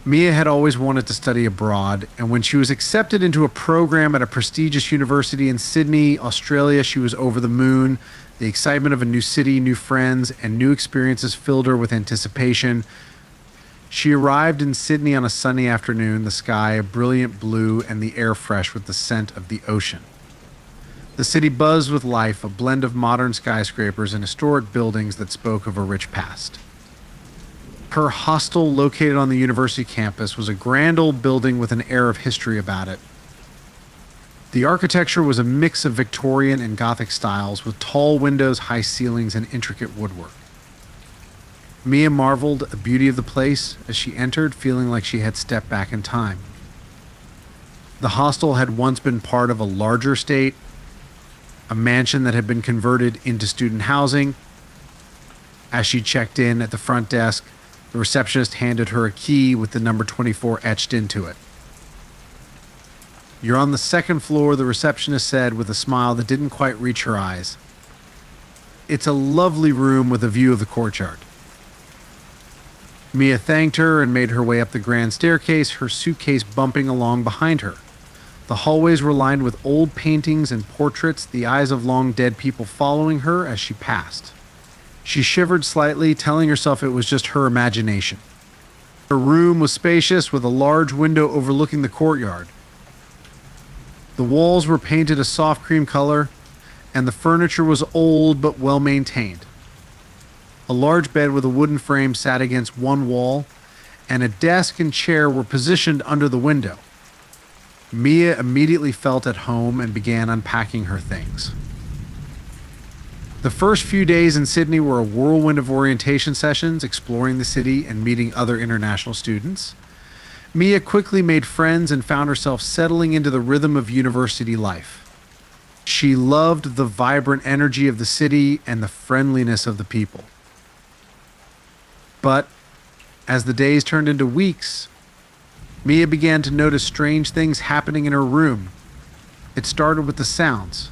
Mia had always wanted to study abroad, and when she was accepted into a program at a prestigious university in Sydney, Australia, she was over the moon. The excitement of a new city, new friends, and new experiences filled her with anticipation. She arrived in Sydney on a sunny afternoon, the sky a brilliant blue and the air fresh with the scent of the ocean. The city buzzed with life, a blend of modern skyscrapers and historic buildings that spoke of a rich past. Her hostel, located on the university campus, was a grand old building with an air of history about it. The architecture was a mix of Victorian and Gothic styles, with tall windows, high ceilings, and intricate woodwork. Mia marveled at the beauty of the place as she entered, feeling like she had stepped back in time. The hostel had once been part of a larger estate, a mansion that had been converted into student housing. As she checked in at the front desk, the receptionist handed her a key with the number 24 etched into it. "You're on the second floor," the receptionist said with a smile that didn't quite reach her eyes. "It's a lovely room with a view of the courtyard." Mia thanked her and made her way up the grand staircase, her suitcase bumping along behind her. The hallways were lined with old paintings and portraits, the eyes of long dead people following her as she passed. She shivered slightly, telling herself it was just her imagination. Her room was spacious, with a large window overlooking the courtyard. The walls were painted a soft cream color, and the furniture was old but well maintained. A large bed with a wooden frame sat against one wall, and a desk and chair were positioned under the window. Mia immediately felt at home and began unpacking her things. The first few days in Sydney were a whirlwind of orientation sessions, exploring the city and meeting other international students. Mia quickly made friends and found herself settling into the rhythm of university life. She loved the vibrant energy of the city and the friendliness of the people. But as the days turned into weeks, Mia began to notice strange things happening in her room. It started with the sounds.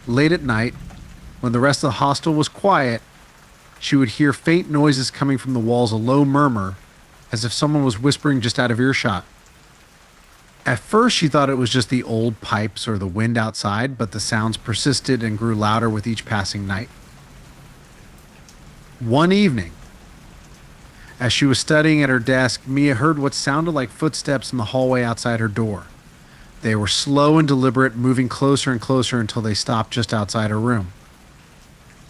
Late at night, when the rest of the hostel was quiet, she would hear faint noises coming from the walls, a low murmur, as if someone was whispering just out of earshot. At first, she thought it was just the old pipes or the wind outside, but the sounds persisted and grew louder with each passing night. One evening, as she was studying at her desk, Mia heard what sounded like footsteps in the hallway outside her door. They were slow and deliberate, moving closer and closer until they stopped just outside her room.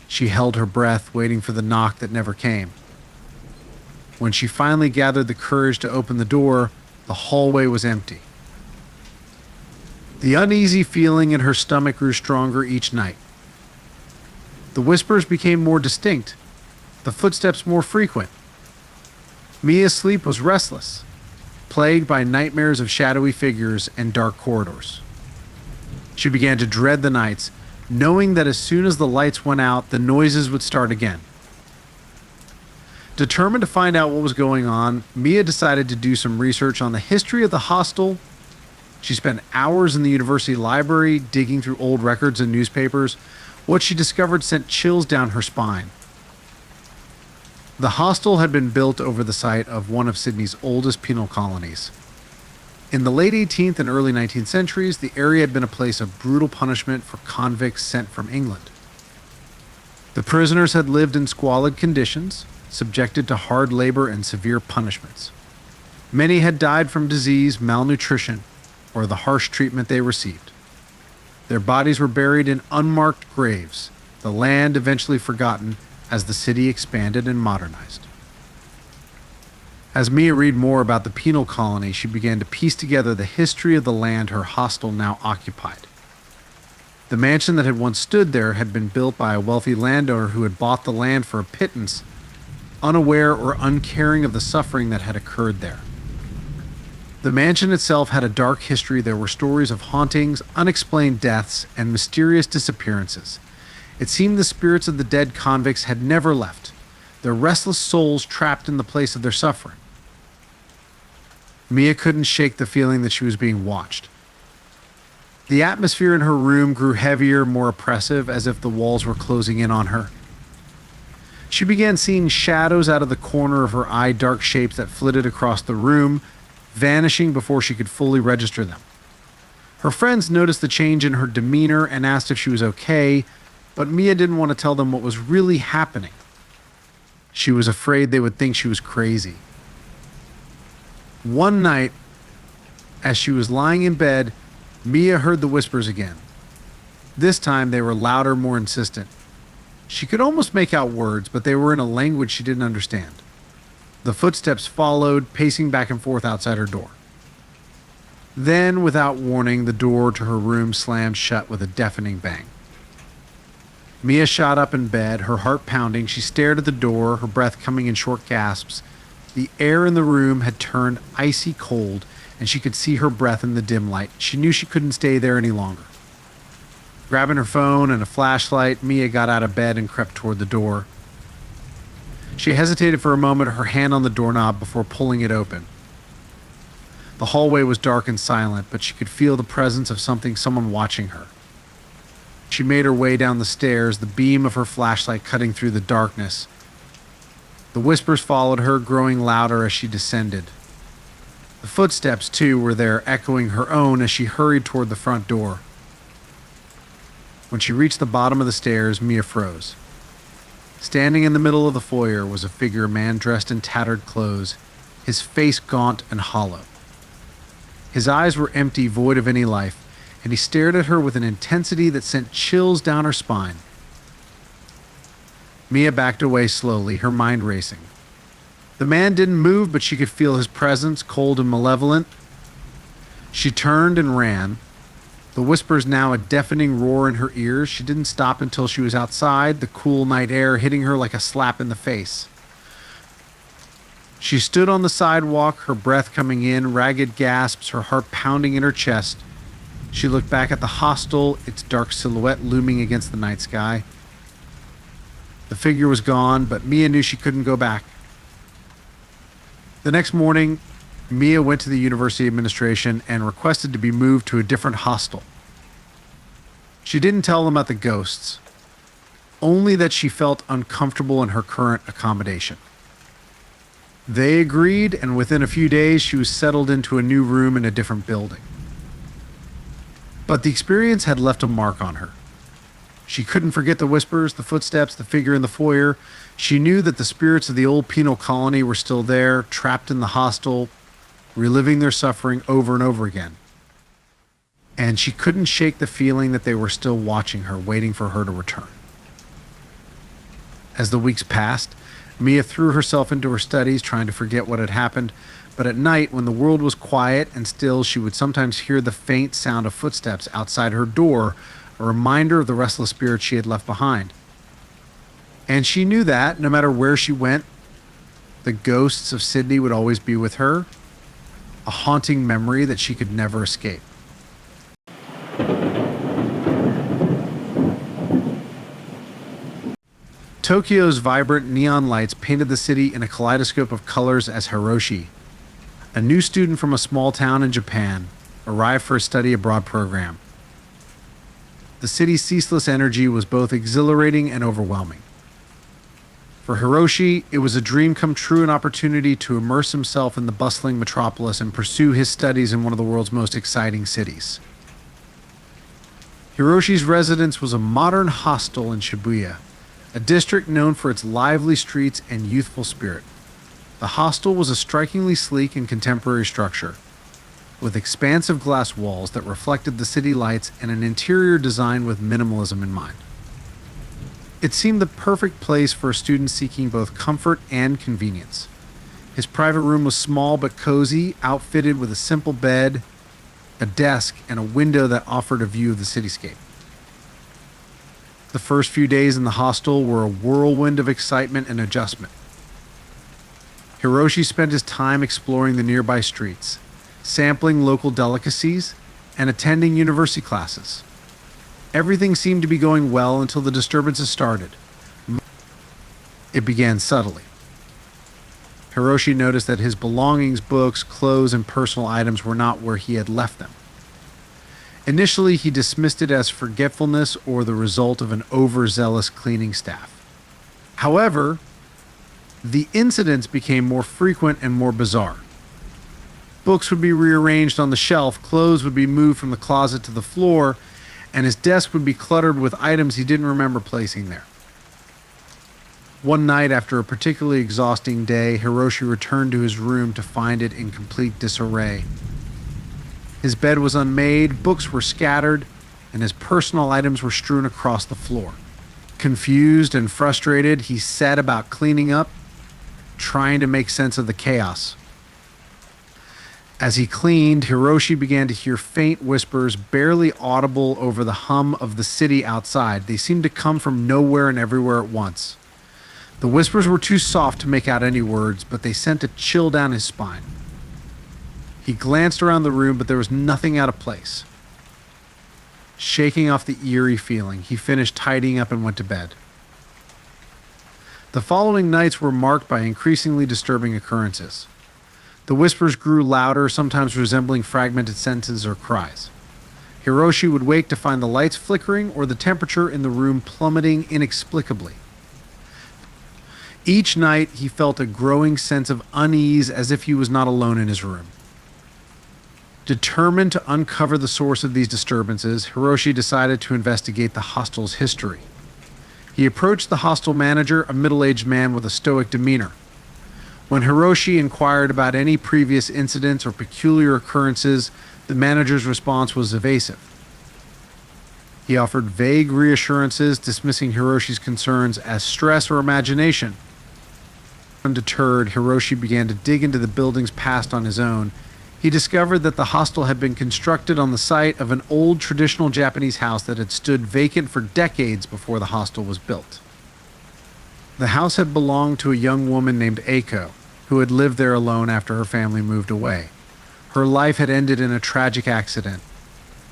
She held her breath, waiting for the knock that never came. When she finally gathered the courage to open the door, the hallway was empty. The uneasy feeling in her stomach grew stronger each night. The whispers became more distinct, the footsteps more frequent. Mia's sleep was restless, plagued by nightmares of shadowy figures and dark corridors. She began to dread the nights, knowing that as soon as the lights went out, the noises would start again. Determined to find out what was going on, Mia decided to do some research on the history of the hostel. She spent hours in the university library, digging through old records and newspapers. What she discovered sent chills down her spine. The hostel had been built over the site of one of Sydney's oldest penal colonies. In the late 18th and early 19th centuries, the area had been a place of brutal punishment for convicts sent from England. The prisoners had lived in squalid conditions, subjected to hard labor and severe punishments. Many had died from disease, malnutrition, or the harsh treatment they received. Their bodies were buried in unmarked graves, the land eventually forgotten as the city expanded and modernized. As Mia read more about the penal colony, she began to piece together the history of the land her hostel now occupied. The mansion that had once stood there had been built by a wealthy landowner who had bought the land for a pittance, unaware or uncaring of the suffering that had occurred there. The mansion itself had a dark history. There were stories of hauntings, unexplained deaths, and mysterious disappearances. It seemed the spirits of the dead convicts had never left, their restless souls trapped in the place of their suffering. Mia couldn't shake the feeling that she was being watched. The atmosphere in her room grew heavier, more oppressive, as if the walls were closing in on her. She began seeing shadows out of the corner of her eye, dark shapes that flitted across the room, vanishing before she could fully register them. Her friends noticed the change in her demeanor and asked if she was okay, but Mia didn't want to tell them what was really happening. She was afraid they would think she was crazy. One night, as she was lying in bed, Mia heard the whispers again. This time they were louder, more insistent. She could almost make out words, but they were in a language she didn't understand. The footsteps followed, pacing back and forth outside her door. Then, without warning, the door to her room slammed shut with a deafening bang. Mia shot up in bed, her heart pounding. She stared at the door, her breath coming in short gasps. The air in the room had turned icy cold, and she could see her breath in the dim light. She knew she couldn't stay there any longer. Grabbing her phone and a flashlight, Mia got out of bed and crept toward the door. She hesitated for a moment, her hand on the doorknob before pulling it open. The hallway was dark and silent, but she could feel the presence of someone watching her. She made her way down the stairs, the beam of her flashlight cutting through the darkness. The whispers followed her, growing louder as she descended. The footsteps, too, were there, echoing her own as she hurried toward the front door. When she reached the bottom of the stairs, Mia froze. Standing in the middle of the foyer was a man dressed in tattered clothes, his face gaunt and hollow. His eyes were empty, void of any life, and he stared at her with an intensity that sent chills down her spine. Mia backed away slowly, her mind racing. The man didn't move, but she could feel his presence, cold and malevolent. She turned and ran, the whispers now a deafening roar in her ears. She didn't stop until she was outside, the cool night air hitting her like a slap in the face. She stood on the sidewalk, her breath coming in, ragged gasps, her heart pounding in her chest. She looked back at the hostel, its dark silhouette looming against the night sky. The figure was gone, but Mia knew she couldn't go back. The next morning, Mia went to the university administration and requested to be moved to a different hostel. She didn't tell them about the ghosts, only that she felt uncomfortable in her current accommodation. They agreed, and within a few days she was settled into a new room in a different building. But the experience had left a mark on her. She couldn't forget the whispers, the footsteps, the figure in the foyer. She knew that the spirits of the old penal colony were still there, trapped in the hostel, reliving their suffering over and over again. And she couldn't shake the feeling that they were still watching her, waiting for her to return. As the weeks passed, Mia threw herself into her studies, trying to forget what had happened, but at night, when the world was quiet and still, she would sometimes hear the faint sound of footsteps outside her door, a reminder of the restless spirit she had left behind. And she knew that, no matter where she went, the ghosts of Sydney would always be with her, a haunting memory that she could never escape. Tokyo's vibrant neon lights painted the city in a kaleidoscope of colors as Hiroshi, a new student from a small town in Japan, arrived for a study abroad program. The city's ceaseless energy was both exhilarating and overwhelming. For Hiroshi, it was a dream come true, an opportunity to immerse himself in the bustling metropolis and pursue his studies in one of the world's most exciting cities. Hiroshi's residence was a modern hostel in Shibuya, a district known for its lively streets and youthful spirit. The hostel was a strikingly sleek and contemporary structure, with expansive glass walls that reflected the city lights and an interior design with minimalism in mind. It seemed the perfect place for a student seeking both comfort and convenience. His private room was small but cozy, outfitted with a simple bed, a desk, and a window that offered a view of the cityscape. The first few days in the hostel were a whirlwind of excitement and adjustment. Hiroshi spent his time exploring the nearby streets, sampling local delicacies, and attending university classes. Everything seemed to be going well until the disturbances started. It began subtly. Hiroshi noticed that his belongings, books, clothes, and personal items were not where he had left them. Initially, he dismissed it as forgetfulness or the result of an overzealous cleaning staff. However, The incidents became more frequent and more bizarre. Books would be rearranged on the shelf, clothes would be moved from the closet to the floor, and his desk would be cluttered with items he didn't remember placing there. One night, after a particularly exhausting day, Hiroshi returned to his room to find it in complete disarray. His bed was unmade, books were scattered, and his personal items were strewn across the floor. Confused and frustrated, he set about cleaning up, trying to make sense of the chaos. As he cleaned, Hiroshi began to hear faint whispers, barely audible over the hum of the city outside. They seemed to come from nowhere and everywhere at once. The whispers were too soft to make out any words, but they sent a chill down his spine. He glanced around the room, but there was nothing out of place. Shaking off the eerie feeling, he finished tidying up and went to bed. The following nights were marked by increasingly disturbing occurrences. The whispers grew louder, sometimes resembling fragmented sentences or cries. Hiroshi would wake to find the lights flickering or the temperature in the room plummeting inexplicably. Each night, he felt a growing sense of unease, as if he was not alone in his room. Determined to uncover the source of these disturbances, Hiroshi decided to investigate the hostel's history. He approached the hostel manager, a middle-aged man with a stoic demeanor. When Hiroshi inquired about any previous incidents or peculiar occurrences, the manager's response was evasive. He offered vague reassurances, dismissing Hiroshi's concerns as stress or imagination. Undeterred, Hiroshi began to dig into the building's past on his own. He discovered that the hostel had been constructed on the site of an old traditional Japanese house that had stood vacant for decades before the hostel was built. The house had belonged to a young woman named Eiko, who had lived there alone after her family moved away. Her life had ended in a tragic accident,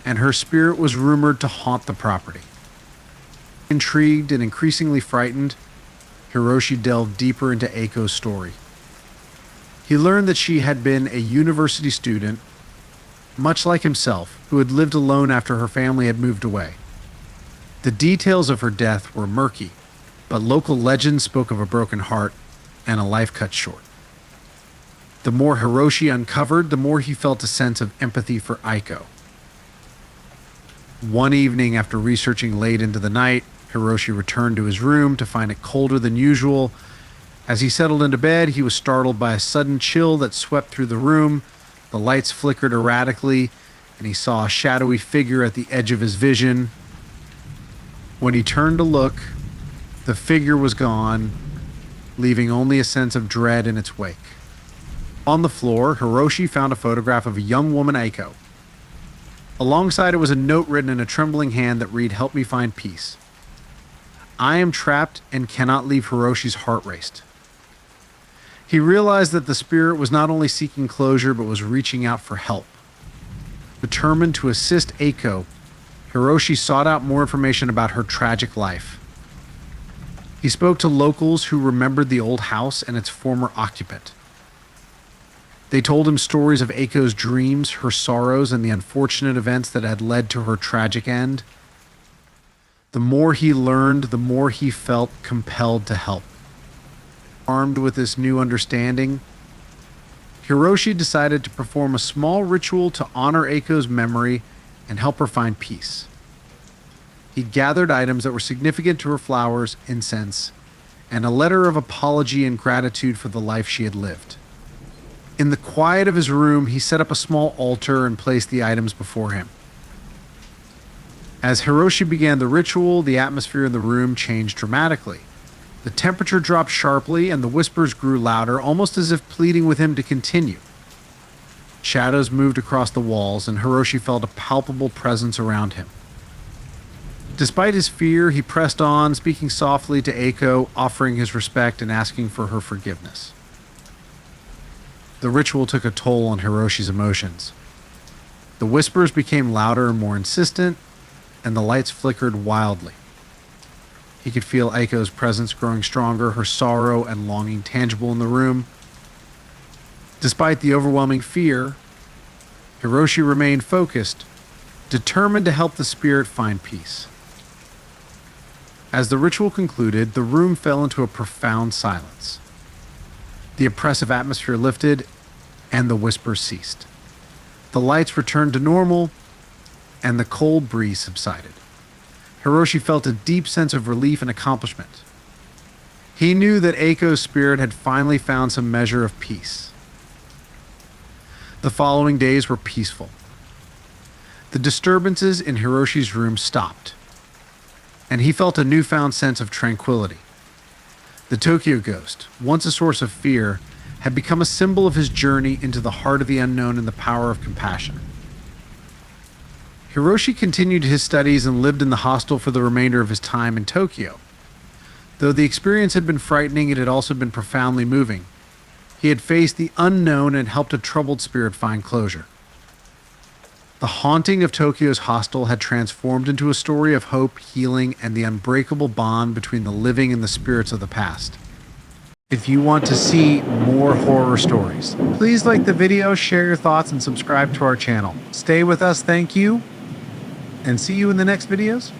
and her spirit was rumored to haunt the property. Intrigued and increasingly frightened, Hiroshi delved deeper into Eiko's story. He learned that she had been a university student, much like himself, who had lived alone after her family had moved away. The details of her death were murky, but local legends spoke of a broken heart and a life cut short. The more Hiroshi uncovered, the more he felt a sense of empathy for Eiko. One evening, after researching late into the night, Hiroshi returned to his room to find it colder than usual. As he settled into bed, he was startled by a sudden chill that swept through the room. The lights flickered erratically, and he saw a shadowy figure at the edge of his vision. When he turned to look, the figure was gone, leaving only a sense of dread in its wake. On the floor, Hiroshi found a photograph of a young woman, Eiko. Alongside it was a note written in a trembling hand that read, "Help me find peace." I am trapped and cannot leave. Hiroshi's heart raced. He realized that the spirit was not only seeking closure, but was reaching out for help. Determined to assist Eiko, Hiroshi sought out more information about her tragic life. He spoke to locals who remembered the old house and its former occupant. They told him stories of Eiko's dreams, her sorrows, and the unfortunate events that had led to her tragic end. The more he learned, the more he felt compelled to help. Armed with this new understanding, Hiroshi decided to perform a small ritual to honor Eiko's memory and help her find peace. He gathered items that were significant to her: flowers, incense, and a letter of apology and gratitude for the life she had lived. In the quiet of his room, he set up a small altar and placed the items before him. As Hiroshi began the ritual, the atmosphere in the room changed dramatically. The temperature dropped sharply and the whispers grew louder, almost as if pleading with him to continue. Shadows moved across the walls, and Hiroshi felt a palpable presence around him. Despite his fear, he pressed on, speaking softly to Eiko, offering his respect and asking for her forgiveness. The ritual took a toll on Hiroshi's emotions. The whispers became louder and more insistent, and the lights flickered wildly. He could feel Eiko's presence growing stronger, her sorrow and longing tangible in the room. Despite the overwhelming fear, Hiroshi remained focused, determined to help the spirit find peace. As the ritual concluded, the room fell into a profound silence. The oppressive atmosphere lifted, and the whispers ceased. The lights returned to normal, and the cold breeze subsided. Hiroshi felt a deep sense of relief and accomplishment. He knew that Eiko's spirit had finally found some measure of peace. The following days were peaceful. The disturbances in Hiroshi's room stopped, and he felt a newfound sense of tranquility. The Tokyo ghost, once a source of fear, had become a symbol of his journey into the heart of the unknown and the power of compassion. Hiroshi continued his studies and lived in the hostel for the remainder of his time in Tokyo. Though the experience had been frightening, it had also been profoundly moving. He had faced the unknown and helped a troubled spirit find closure. The haunting of Tokyo's hostel had transformed into a story of hope, healing, and the unbreakable bond between the living and the spirits of the past. If you want to see more horror stories, please like the video, share your thoughts, and subscribe to our channel. Stay with us, thank you, and see you in the next videos.